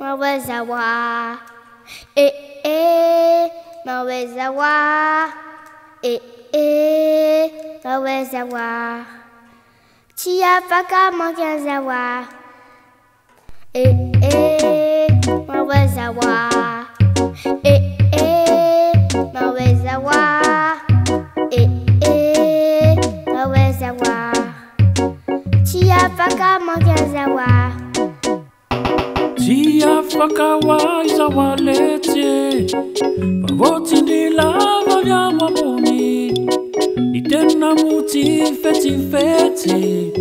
Maweza wa maweza wa maweza wa chia faka maweza wa maweza wa maweza wa maweza wa chia faka maweza wa Chia fakawa izawa lete Pavoti ni lava vya wamoni Itena muti feti feti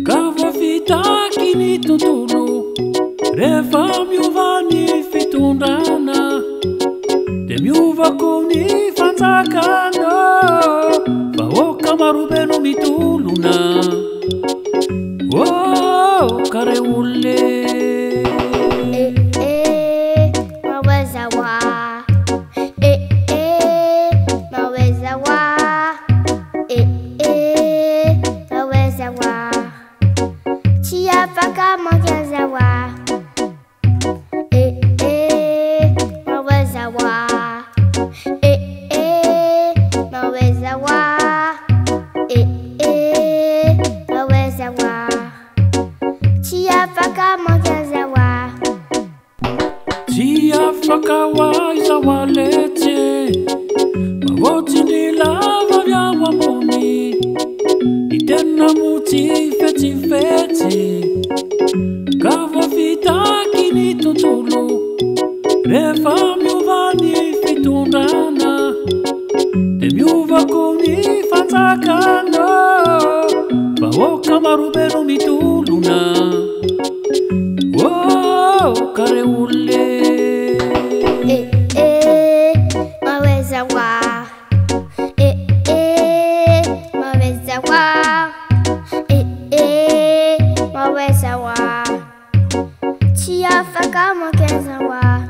Kava fitaki ni tutulu Reva miuva ni fitundana De miuva kuni fanzakano Paoka marubeno mituluna Oh, kare ule maweza wa maweza wa maweza wa chia faka maweza wa maweza wa maweza wa maweza wa chia faka maweza wa Chia fakawa izawa lete Pavoti ni lava vya wamoni Itena muti feti feti Kava fitaki ni tutulu Reva miuva ni fitundana De miuva kuni fanzakano Paoka marubeno mituluna Oh, kare ule maweza wa maweza wa maweza wa chia faka maweza wa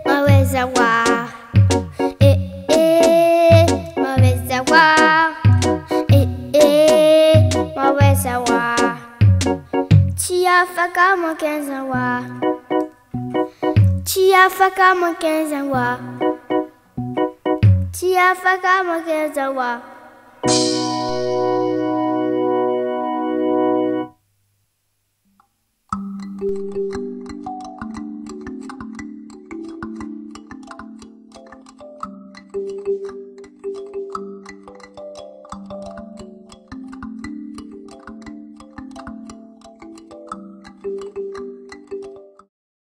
maweza wa maweza wa maweza wa chia faka maweza wa chia faka maweza wa chia faka maweza wa